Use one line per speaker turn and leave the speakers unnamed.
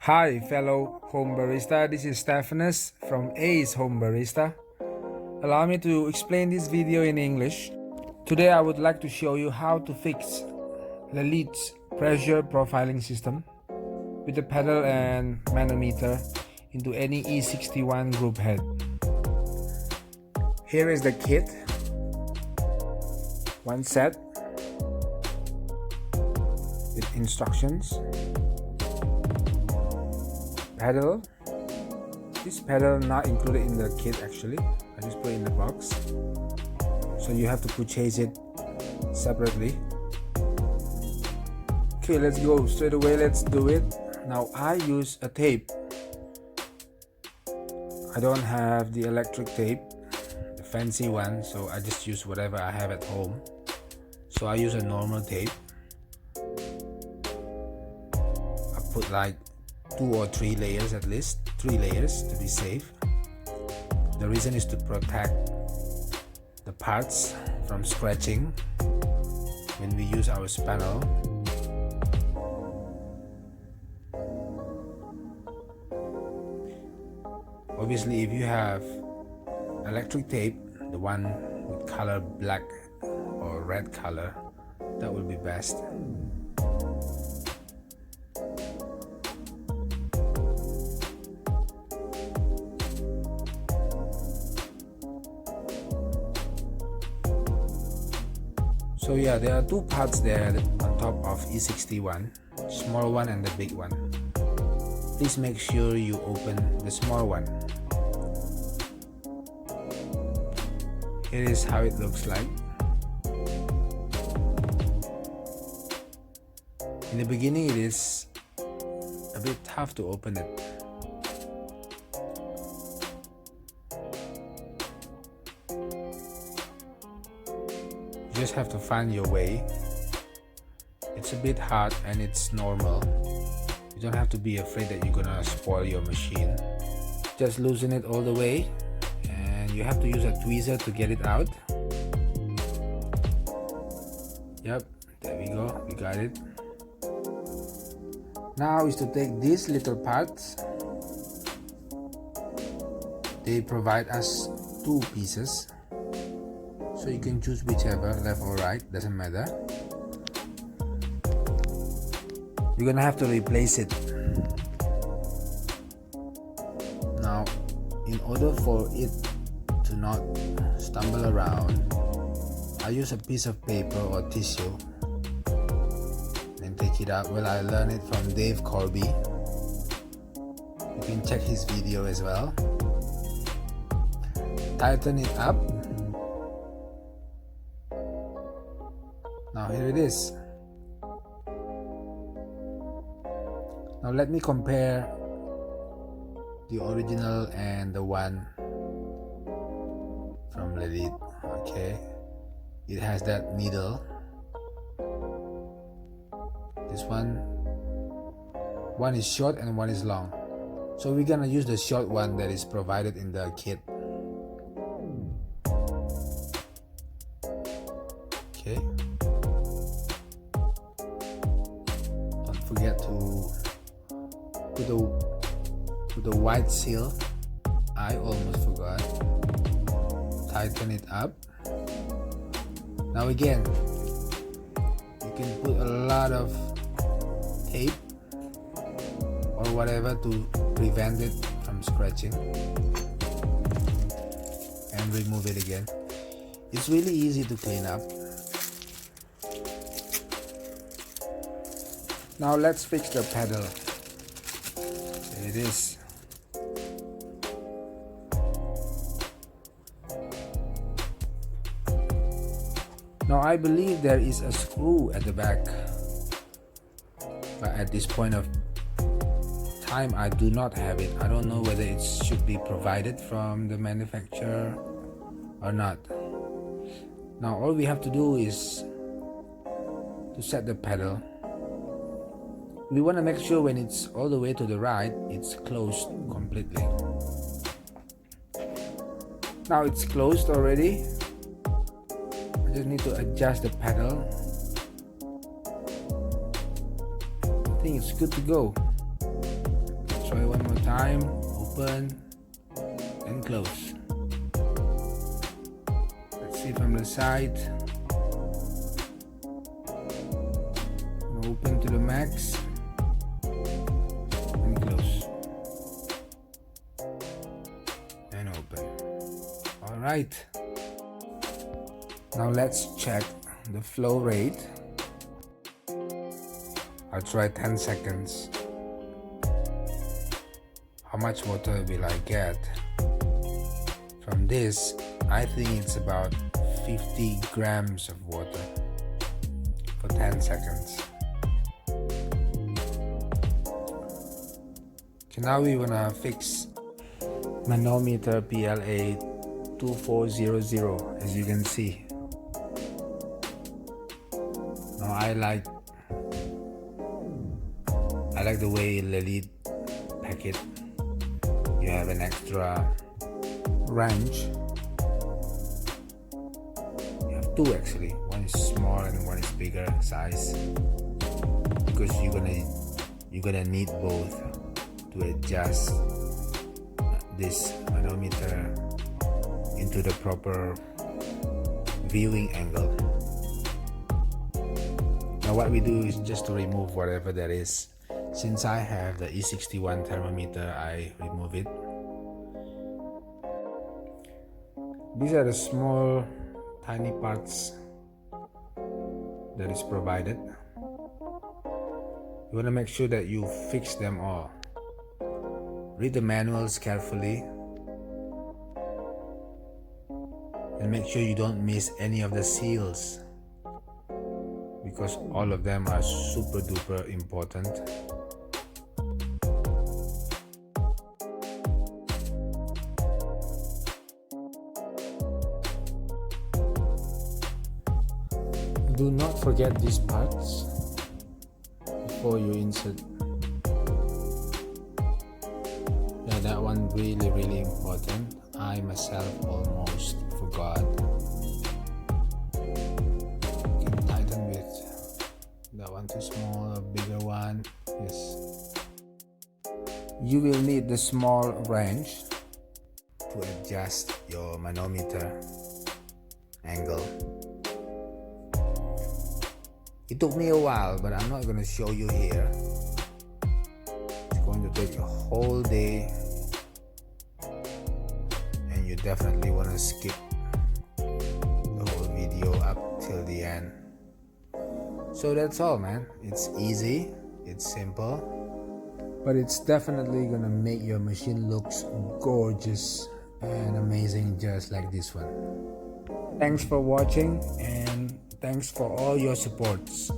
Hi fellow home barista, this is Stephanus from Ace Home Barista. Allow me to explain this video in English. Today I would like to show you how to fix Lilith's pressure profiling system with the pedal and manometer into any E61 group head. Here is the kit, one set with instructions. Pedal. This pedal not included in the kit actually. I just put it in the box. So you have to purchase it separately. Okay, let's go straight away. Let's do it. Now I use a tape. I don't have the electric tape, the fancy one, so I just use whatever I have at home. So I use a normal tape. I put like 2 or 3 layers, at least 3 layers to be safe. The reason is to protect the parts from scratching when we use our spannel. Obviously, if you have electric tape, the one with color black or red color, that will be best. So yeah, there are 2 parts there on top of E61, small one and the big one. Please make sure you open the small one. Here is how it looks like. In the beginning it is a bit tough to open it. You just have to find your way. It's a bit hard and it's normal. You don't have to be afraid that you're gonna spoil your machine. Just loosen it all the way and you have to use a tweezer to get it out. Yep, there we go, we got it. Now is to take these little parts. They provide us 2 pieces. So you can choose whichever, left or right, doesn't matter. You're gonna have to replace it. Now, in order for it to not stumble around, I use a piece of paper or tissue and take it out. Well, I learned it from Dave Corby. You can check his video as well. Tighten it up. Now here it is. Now let me compare the original and the one from Lilith. Okay, it has that needle. This one is short and one is long. So we're gonna use the short one that is provided in the kit. Okay. Forget to put the white seal. I almost forgot. Tighten it up. Now again, you can put a lot of tape or whatever to prevent it from scratching and remove it again. It's really easy to clean up. Now let's fix the pedal. There it is. Now I believe there is a screw at the back, but at this point of time I do not have it. I don't know whether it should be provided from the manufacturer or not. Now all we have to do is to set the pedal. We want to make sure when it's all the way to the right, it's closed completely. Now it's closed already. I just need to adjust the pedal. I think it's good to go. try one more time. Open and close. Let's see from the side. Open to the max and close and open. All right, now let's check the flow rate. I'll try 10 seconds. How much water will I get from this? I think it's about 50 grams of water for 10 seconds. Okay, now we wanna fix manometer PL62X, as you can see. Now I like the way Lily pack it. You have an extra wrench. You have two actually. One is small and one is bigger size, because you're gonna need both to adjust this manometer into the proper viewing angle. Now what we do is just to remove whatever that is. Since I have the E61 thermometer, I remove it. These are the small tiny parts that is provided. You want to make sure that you fix them all. Read the manuals carefully and make sure you don't miss any of the seals, because all of them are super duper important. Do not forget these parts before you insert. Yeah, that one really important. I myself almost forgot. You can tighten with that one too small, a bigger one. Yes. You will need the small wrench to adjust your manometer angle. It took me a while, but I'm not going to show you here. It's going to take a whole day, and you definitely want to skip the whole video up till the end. So that's all, man. It's easy, it's simple, but it's definitely going to make your machine looks gorgeous and amazing, just like this one. Thanks for watching, and thanks for all your supports.